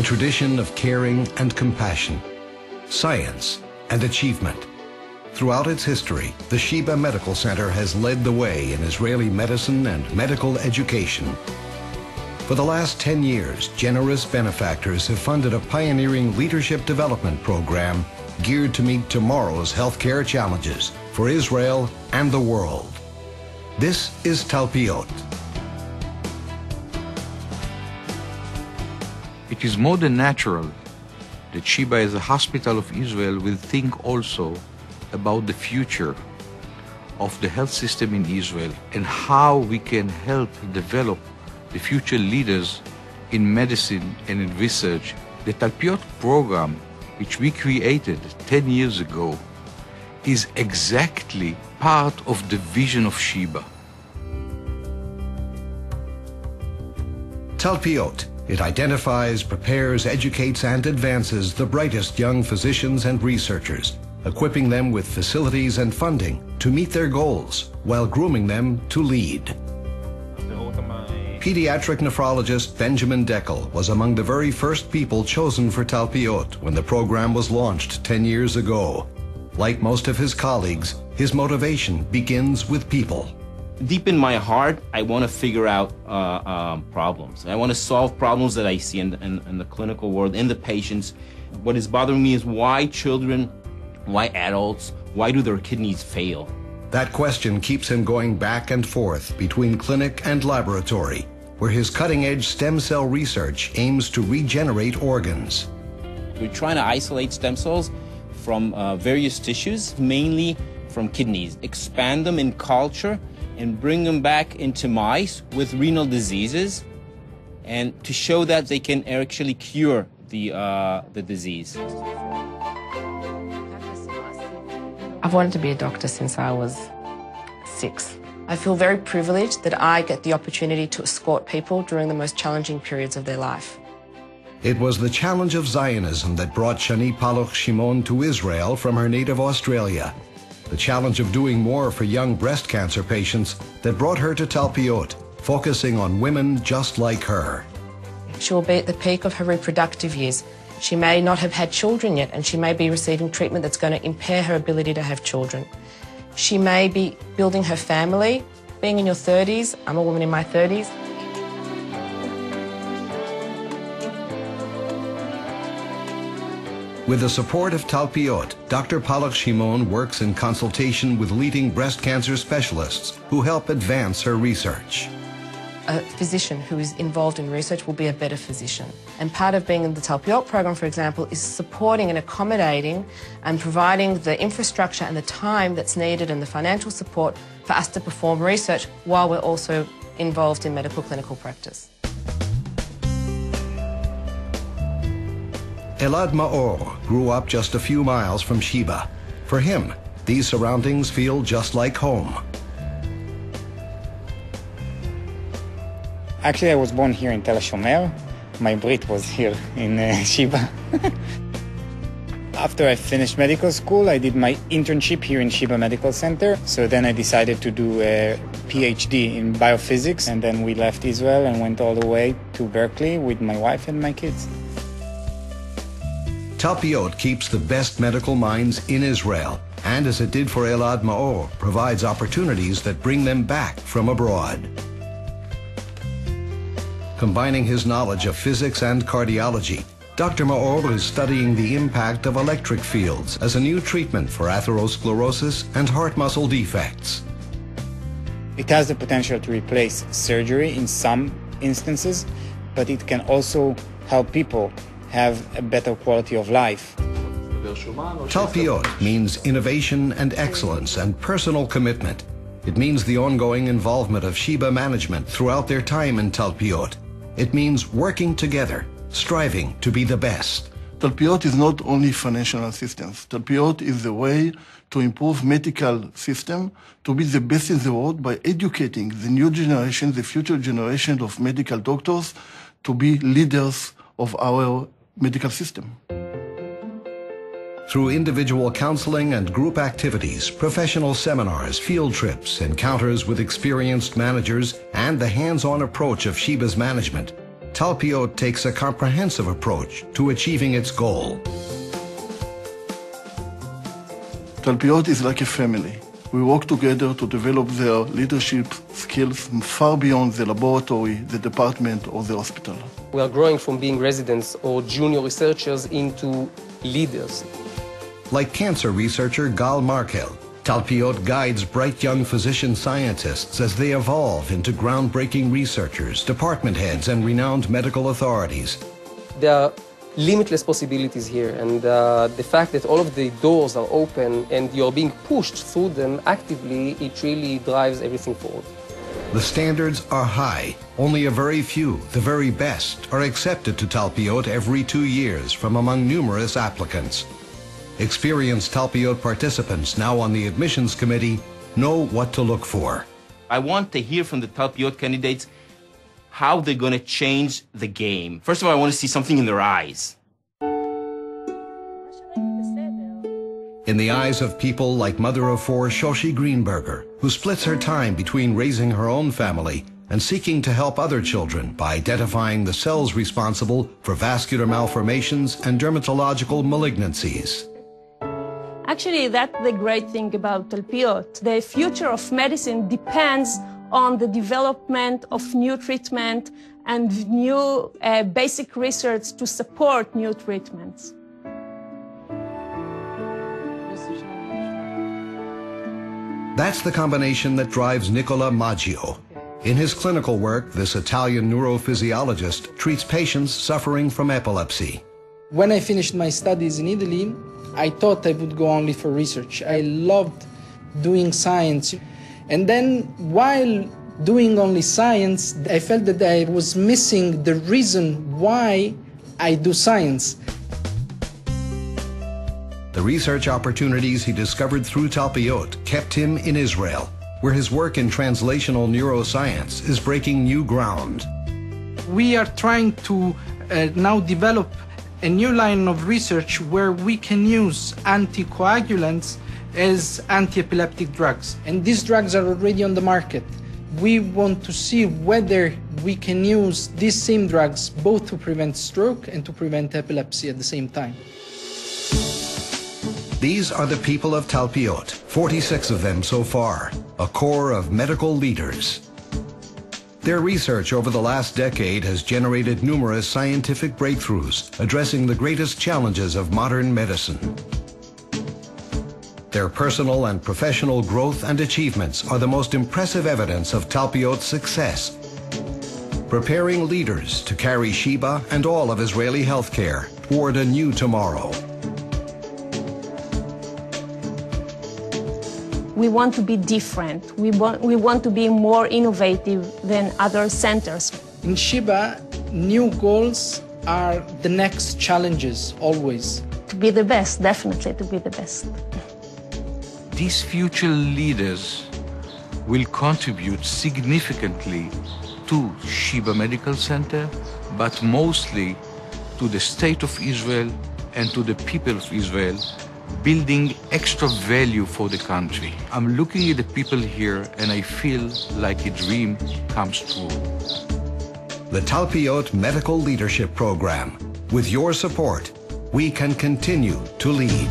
a tradition of caring and compassion, science and achievement. Throughout its history, the Sheba Medical Center has led the way in Israeli medicine and medical education. For the last 10 years, generous benefactors have funded a pioneering leadership development program geared to meet tomorrow's healthcare challenges for Israel and the world. This is Talpiot. It is more than natural that Sheba as a hospital of Israel will think also about the future of the health system in Israel and how we can help develop the future leaders in medicine and in research. The Talpiot program, which we created 10 years ago, is exactly part of the vision of Sheba. Talpiot. It identifies, prepares, educates, and advances the brightest young physicians and researchers, equipping them with facilities and funding to meet their goals while grooming them to lead. Pediatric nephrologist Benjamin Deckel was among the very first people chosen for Talpiot when the program was launched 10 years ago. Like most of his colleagues, his motivation begins with people. Deep in my heart, I want to figure out problems. I want to solve problems that I see in the clinical world, in the patients. What is bothering me is why children, why adults, why do their kidneys fail? That question keeps him going back and forth between clinic and laboratory, where his cutting-edge stem cell research aims to regenerate organs. We're trying to isolate stem cells from various tissues, mainly from kidneys, expand them in culture, and bring them back into mice with renal diseases, and to show that they can actually cure the disease. I've wanted to be a doctor since I was 6. I feel very privileged that I get the opportunity to escort people during the most challenging periods of their life. It was the challenge of Zionism that brought Shani Paloch Shimon to Israel from her native Australia. The challenge of doing more for young breast cancer patients that brought her to Talpiot, focusing on women just like her. She will be at the peak of her reproductive years. She may not have had children yet, and she may be receiving treatment that's going to impair her ability to have children. She may be building her family. Being in your 30s, I'm a woman in my 30s. With the support of Talpiot, Dr. Paloch Shimon works in consultation with leading breast cancer specialists who help advance her research. A physician who is involved in research will be a better physician. And part of being in the Talpiot program, for example, is supporting and accommodating and providing the infrastructure and the time that's needed and the financial support for us to perform research while we're also involved in medical clinical practice. Elad Maor grew up just a few miles from Sheba. For him, these surroundings feel just like home. Actually, I was born here in Tel HaShomer. My Brit was here in Sheba. After I finished medical school, I did my internship here in Sheba Medical Center. So then I decided to do a PhD in biophysics, and then we left Israel and went all the way to Berkeley with my wife and my kids. Talpiot keeps the best medical minds in Israel, and as it did for Elad Maor, provides opportunities that bring them back from abroad. Combining his knowledge of physics and cardiology, Dr. Maor is studying the impact of electric fields as a new treatment for atherosclerosis and heart muscle defects. It has the potential to replace surgery in some instances, but it can also help people have a better quality of life. Talpiot means innovation and excellence and personal commitment. It means the ongoing involvement of Sheba management throughout their time in Talpiot. It means working together, striving to be the best. Talpiot is not only financial assistance. Talpiot is the way to improve medical system to be the best in the world by educating the new generation, the future generation of medical doctors to be leaders of our medical system. Through individual counseling and group activities, professional seminars, field trips, encounters with experienced managers, and the hands-on approach of Sheba's management, Talpiot takes a comprehensive approach to achieving its goal. Talpiot is like a family. We work together to develop their leadership skills far beyond the laboratory, the department, or the hospital. We are growing from being residents or junior researchers into leaders. Like cancer researcher Gal Markel, Talpiot guides bright young physician scientists as they evolve into groundbreaking researchers, department heads, and renowned medical authorities. There are limitless possibilities here, and the fact that all of the doors are open and you're being pushed through them actively, it really drives everything forward. The standards are high. Only a very few, the very best, are accepted to Talpiot every 2 years from among numerous applicants. Experienced Talpiot participants now on the admissions committee know what to look for. I want to hear from the Talpiot candidates how they're going to change the game. First of all, I want to see something in their eyes. In the eyes of people like mother of four Shoshi Greenberger, who splits her time between raising her own family and seeking to help other children by identifying the cells responsible for vascular malformations and dermatological malignancies. Actually, that's the great thing about Talpiot. The future of medicine depends on the development of new treatment and new basic research to support new treatments. That's the combination that drives Nicola Maggio. In his clinical work, this Italian neurophysiologist treats patients suffering from epilepsy. When I finished my studies in Italy, I thought I would go only for research. I loved doing science. And then while doing only science, I felt that I was missing the reason why I do science. The research opportunities he discovered through Talpiot kept him in Israel, where his work in translational neuroscience is breaking new ground. We are trying to now develop a new line of research where we can use anticoagulants as anti-epileptic drugs. And these drugs are already on the market. We want to see whether we can use these same drugs both to prevent stroke and to prevent epilepsy at the same time. These are the people of Talpiot, 46 of them so far, a core of medical leaders. Their research over the last decade has generated numerous scientific breakthroughs addressing the greatest challenges of modern medicine. Their personal and professional growth and achievements are the most impressive evidence of Talpiot's success, preparing leaders to carry Sheba and all of Israeli healthcare toward a new tomorrow. We want to be different. We want to be more innovative than other centers. In Sheba, new goals are the next challenges, always. To be the best, definitely to be the best. These future leaders will contribute significantly to Sheba Medical Center, but mostly to the state of Israel and to the people of Israel, building extra value for the country. I'm looking at the people here and I feel like a dream comes true. The Talpiot Medical Leadership Program. With your support, we can continue to lead.